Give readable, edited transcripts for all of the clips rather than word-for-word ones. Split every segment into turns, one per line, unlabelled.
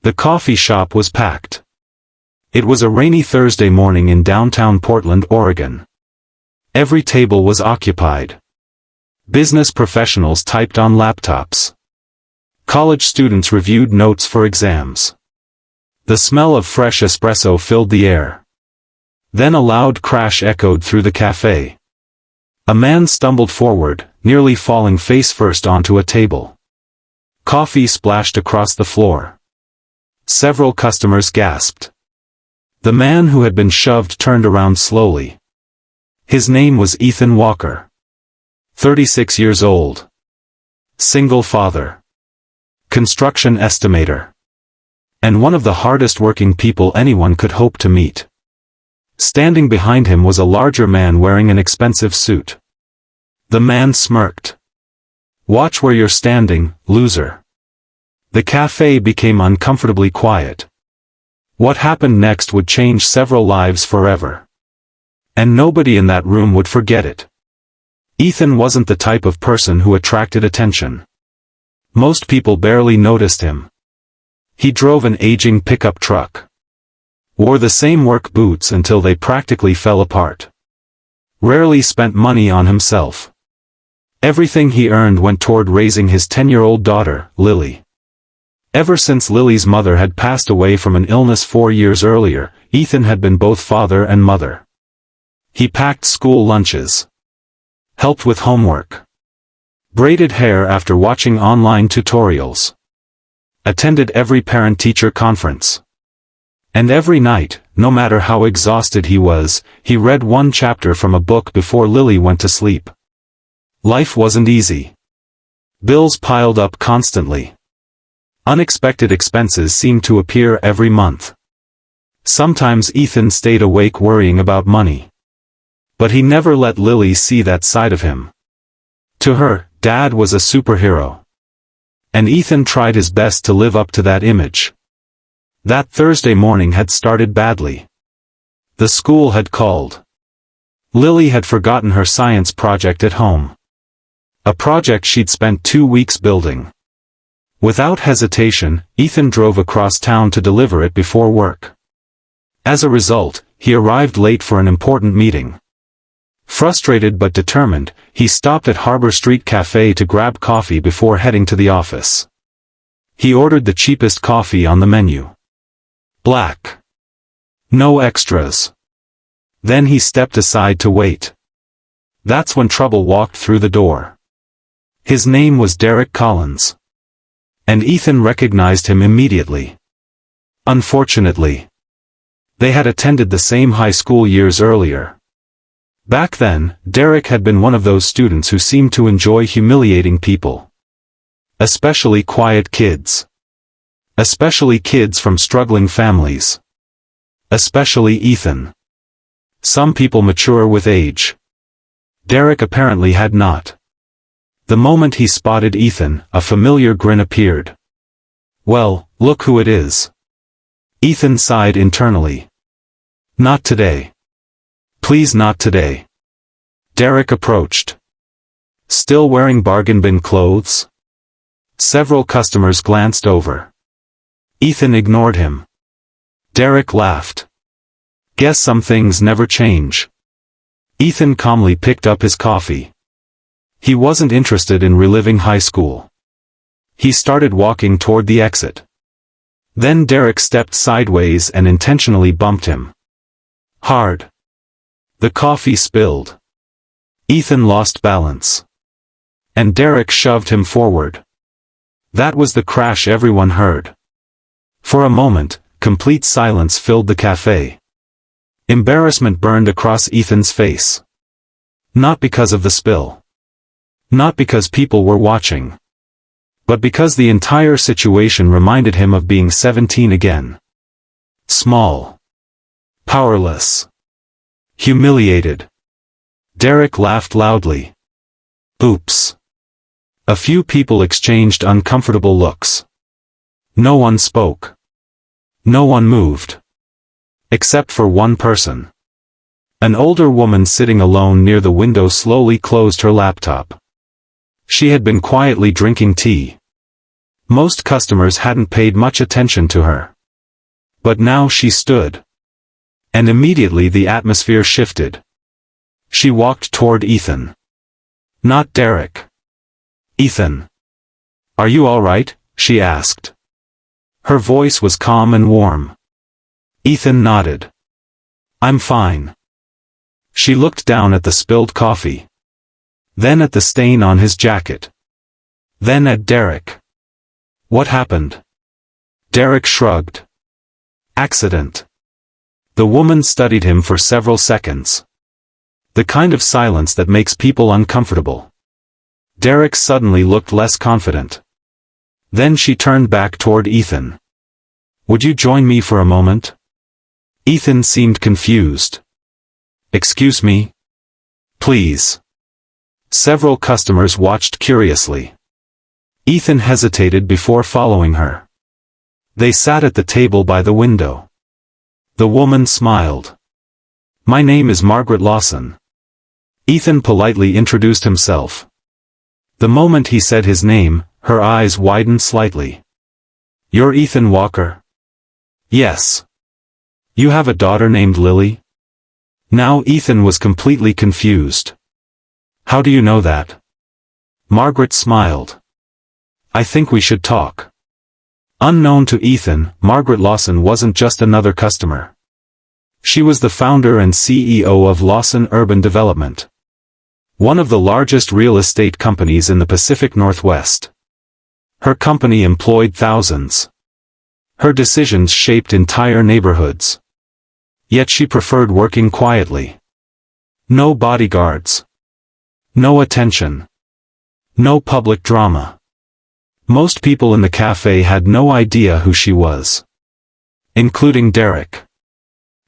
The coffee shop was packed. It was a rainy Thursday morning in downtown Portland, Oregon. Every table was occupied. Business professionals typed on laptops. College students reviewed notes for exams. The smell of fresh espresso filled the air. Then a loud crash echoed through the cafe. A man stumbled forward, nearly falling face first onto a table. Coffee splashed across the floor. Several customers gasped. The man who had been shoved turned around slowly. His name was Ethan Walker. 36 years old. Single father. Construction estimator. And one of the hardest working people anyone could hope to meet. Standing behind him was a larger man wearing an expensive suit. The man smirked. "Watch where you're standing, loser." The cafe became uncomfortably quiet. What happened next would change several lives forever. And nobody in that room would forget it. Ethan wasn't the type of person who attracted attention. Most people barely noticed him. He drove an aging pickup truck. Wore the same work boots until they practically fell apart. Rarely spent money on himself. Everything he earned went toward raising his 10-year-old daughter, Lily. Ever since Lily's mother had passed away from an illness 4 years earlier, Ethan had been both father and mother. He packed school lunches. Helped with homework. Braided hair after watching online tutorials. Attended every parent-teacher conference. And every night, no matter how exhausted he was, he read one chapter from a book before Lily went to sleep. Life wasn't easy. Bills piled up constantly. Unexpected expenses seemed to appear every month. Sometimes Ethan stayed awake worrying about money. But he never let Lily see that side of him. To her, Dad was a superhero. And Ethan tried his best to live up to that image. That Thursday morning had started badly. The school had called. Lily had forgotten her science project at home. A project she'd spent 2 weeks building. Without hesitation, Ethan drove across town to deliver it before work. As a result, he arrived late for an important meeting. Frustrated but determined, he stopped at Harbor Street Café to grab coffee before heading to the office. He ordered the cheapest coffee on the menu. Black. No extras. Then he stepped aside to wait. That's when trouble walked through the door. His name was Derek Collins. And Ethan recognized him immediately. Unfortunately, they had attended the same high school years earlier. Back then, Derek had been one of those students who seemed to enjoy humiliating people. Especially quiet kids. Especially kids from struggling families. Especially Ethan. Some people mature with age. Derek apparently had not. The moment he spotted Ethan, a familiar grin appeared. "Well, look who it is." Ethan sighed internally. "Not today. Please not today." Derek approached. Still wearing bargain bin clothes? Several customers glanced over. Ethan ignored him. Derek laughed. "Guess some things never change." Ethan calmly picked up his coffee. He wasn't interested in reliving high school. He started walking toward the exit. Then Derek stepped sideways and intentionally bumped him. Hard. The coffee spilled. Ethan lost balance. And Derek shoved him forward. That was the crash everyone heard. For a moment, complete silence filled the cafe. Embarrassment burned across Ethan's face. Not because of the spill. Not because people were watching. But because the entire situation reminded him of being 17 again. Small. Powerless. Humiliated. Derek laughed loudly. Oops. A few people exchanged uncomfortable looks. No one spoke. No one moved. Except for one person. An older woman sitting alone near the window slowly closed her laptop. She had been quietly drinking tea. Most customers hadn't paid much attention to her. But now she stood. And immediately the atmosphere shifted. She walked toward Ethan. Not Derek. Ethan. Are you all right? She asked. Her voice was calm and warm. Ethan nodded. I'm fine. She looked down at the spilled coffee. Then at the stain on his jacket. Then at Derek. What happened? Derek shrugged. Accident. The woman studied him for several seconds. The kind of silence that makes people uncomfortable. Derek suddenly looked less confident. Then she turned back toward Ethan. Would you join me for a moment? Ethan seemed confused. Excuse me? Please. Several customers watched curiously. Ethan hesitated before following her. They sat at the table by the window. The woman smiled. My name is Margaret Lawson. Ethan politely introduced himself. The moment he said his name, her eyes widened slightly. You're Ethan Walker? Yes. You have a daughter named Lily? Now Ethan was completely confused. How do you know that? Margaret smiled. I think we should talk. Unknown to Ethan, Margaret Lawson wasn't just another customer. She was the founder and CEO of Lawson Urban Development. One of the largest real estate companies in the Pacific Northwest. Her company employed thousands. Her decisions shaped entire neighborhoods. Yet she preferred working quietly. No bodyguards. No attention. No public drama. Most people in the cafe had no idea who she was. Including Derek.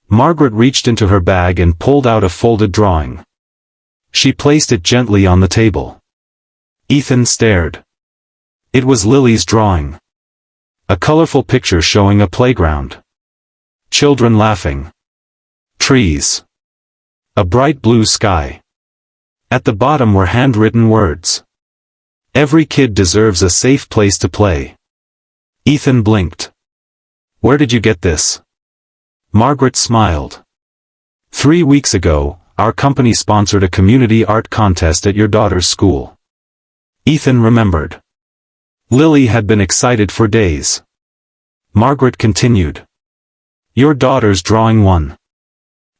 Margaret reached into her bag and pulled out a folded drawing. She placed it gently on the table. Ethan stared. It was Lily's drawing. A colorful picture showing a playground. Children laughing. Trees. A bright blue sky. At the bottom were handwritten words. Every kid deserves a safe place to play. Ethan blinked. Where did you get this? Margaret smiled. 3 weeks ago, our company sponsored a community art contest at your daughter's school. Ethan remembered. Lily had been excited for days. Margaret continued. Your daughter's drawing won.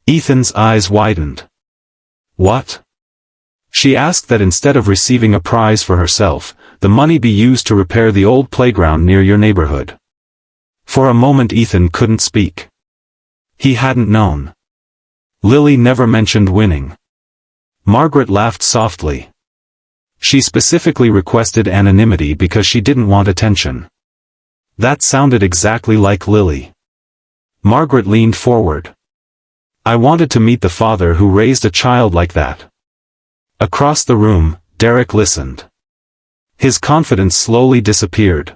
Ethan's eyes widened. What? She asked that instead of receiving a prize for herself, the money be used to repair the old playground near your neighborhood. For a moment Ethan couldn't speak. He hadn't known. Lily never mentioned winning. Margaret laughed softly. She specifically requested anonymity because she didn't want attention. That sounded exactly like Lily. Margaret leaned forward. I wanted to meet the father who raised a child like that. Across the room, Derek listened. His confidence slowly disappeared.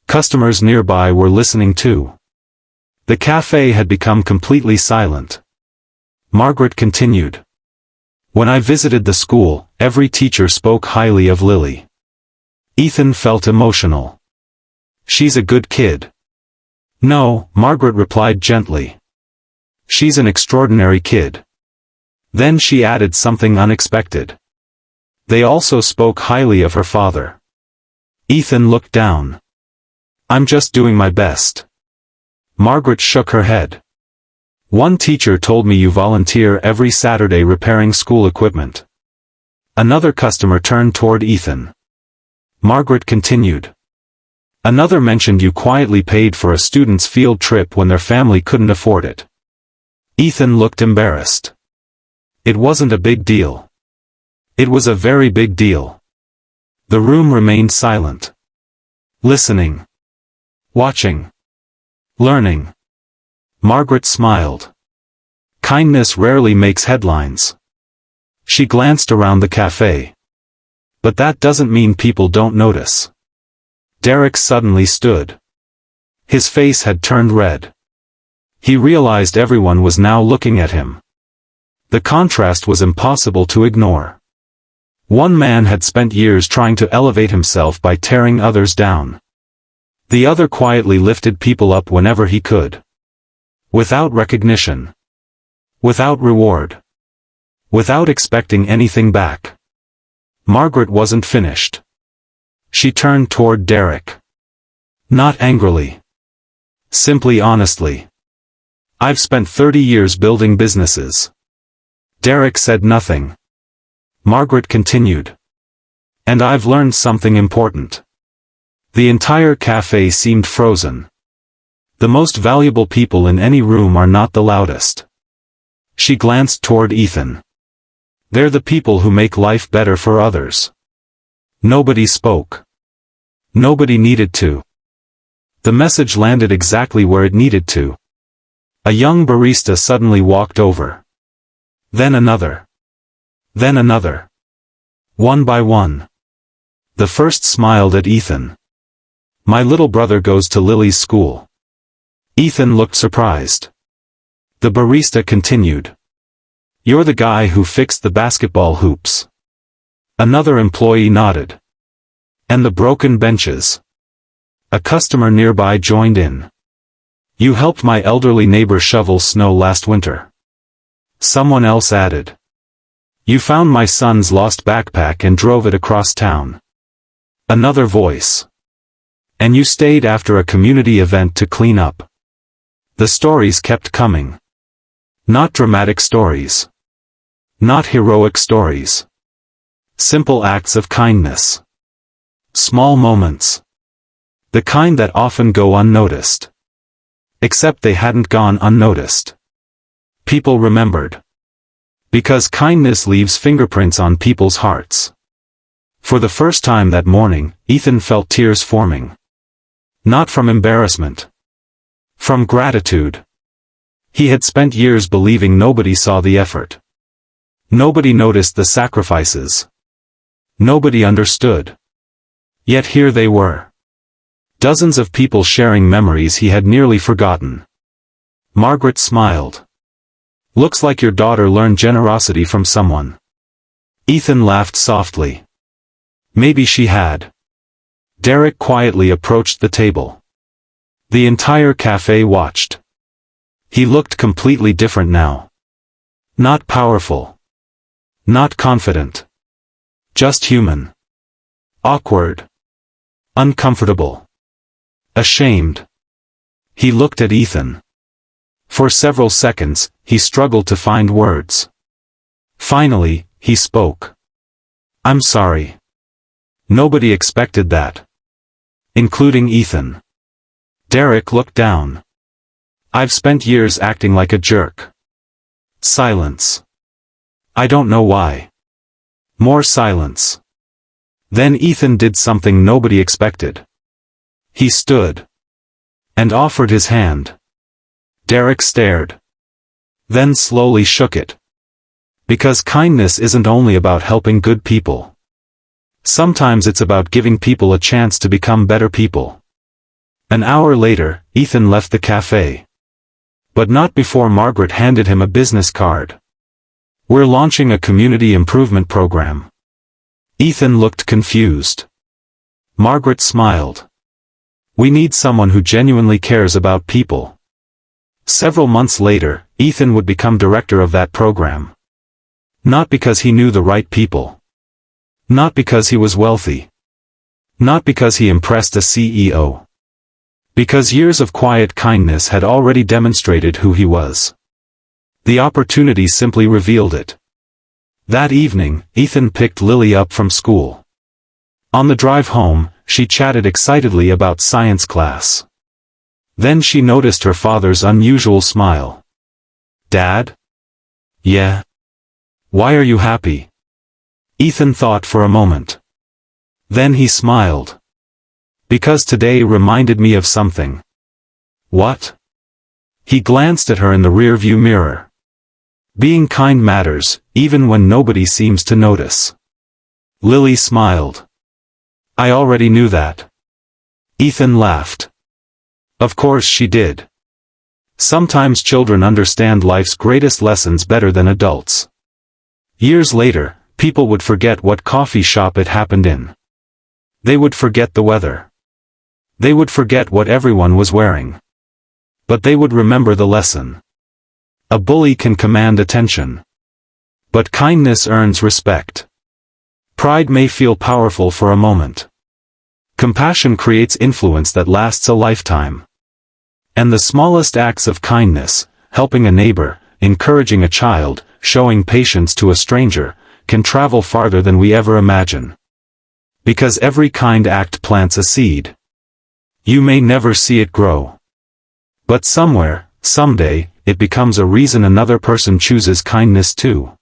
Customers nearby were listening too. The cafe had become completely silent. Margaret continued. When I visited the school, every teacher spoke highly of Lily. Ethan felt emotional. She's a good kid. No, Margaret replied gently. She's an extraordinary kid. Then she added something unexpected. They also spoke highly of her father. Ethan looked down. I'm just doing my best. Margaret shook her head. One teacher told me you volunteer every Saturday repairing school equipment. Another customer turned toward Ethan. Margaret continued. Another mentioned you quietly paid for a student's field trip when their family couldn't afford it. Ethan looked embarrassed. It wasn't a big deal. It was a very big deal. The room remained silent. Listening. Watching. Learning. Margaret smiled. Kindness rarely makes headlines. She glanced around the cafe. But that doesn't mean people don't notice. Derek suddenly stood. His face had turned red. He realized everyone was now looking at him. The contrast was impossible to ignore. One man had spent years trying to elevate himself by tearing others down. The other quietly lifted people up whenever he could. Without recognition. Without reward. Without expecting anything back. Margaret wasn't finished. She turned toward Derek. Not angrily. Simply honestly. I've spent 30 years building businesses. Derek said nothing. Margaret continued. And I've learned something important. The entire cafe seemed frozen. The most valuable people in any room are not the loudest. She glanced toward Ethan. They're the people who make life better for others. Nobody spoke. Nobody needed to. The message landed exactly where it needed to. A young barista suddenly walked over. Then another. Then another. One by one. The first smiled at Ethan. My little brother goes to Lily's school. Ethan looked surprised. The barista continued. You're the guy who fixed the basketball hoops. Another employee nodded. And the broken benches. A customer nearby joined in. You helped my elderly neighbor shovel snow last winter. Someone else added. You found my son's lost backpack and drove it across town. Another voice. And you stayed after a community event to clean up. The stories kept coming. Not dramatic stories. Not heroic stories. Simple acts of kindness. Small moments. The kind that often go unnoticed. Except they hadn't gone unnoticed. People remembered. Because kindness leaves fingerprints on people's hearts. For the first time that morning, Ethan felt tears forming. Not from embarrassment. From gratitude. He had spent years believing nobody saw the effort. Nobody noticed the sacrifices. Nobody understood. Yet here they were. Dozens of people sharing memories he had nearly forgotten. Margaret smiled. Looks like your daughter learned generosity from someone. Ethan laughed softly. Maybe she had. Derek quietly approached the table. The entire cafe watched. He looked completely different now. Not powerful. Not confident. Just human. Awkward. Uncomfortable. Ashamed. He looked at Ethan. For several seconds, he struggled to find words. Finally, he spoke. I'm sorry. Nobody expected that. Including Ethan. Derek looked down. I've spent years acting like a jerk. Silence. I don't know why. More silence. Then Ethan did something nobody expected. He stood. And offered his hand. Derek stared. Then slowly shook it. Because kindness isn't only about helping good people. Sometimes it's about giving people a chance to become better people. An hour later, Ethan left the cafe. But not before Margaret handed him a business card. We're launching a community improvement program. Ethan looked confused. Margaret smiled. We need someone who genuinely cares about people. Several months later, Ethan would become director of that program. Not because he knew the right people. Not because he was wealthy. Not because he impressed a CEO. Because years of quiet kindness had already demonstrated who he was. The opportunity simply revealed it. That evening, Ethan picked Lily up from school. On the drive home, she chatted excitedly about science class. Then she noticed her father's unusual smile. Dad? Yeah. Why are you happy? Ethan thought for a moment. Then he smiled. Because today reminded me of something. What? He glanced at her in the rearview mirror. Being kind matters, even when nobody seems to notice. Lily smiled. I already knew that. Ethan laughed. Of course she did. Sometimes children understand life's greatest lessons better than adults. Years later, people would forget what coffee shop it happened in. They would forget the weather. They would forget what everyone was wearing. But they would remember the lesson. A bully can command attention. But kindness earns respect. Pride may feel powerful for a moment. Compassion creates influence that lasts a lifetime. And the smallest acts of kindness, helping a neighbor, encouraging a child, showing patience to a stranger, can travel farther than we ever imagine. Because every kind act plants a seed. You may never see it grow. But somewhere, someday, it becomes a reason another person chooses kindness too.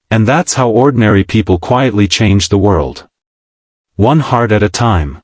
And that's how ordinary people quietly change the world. One heart at a time.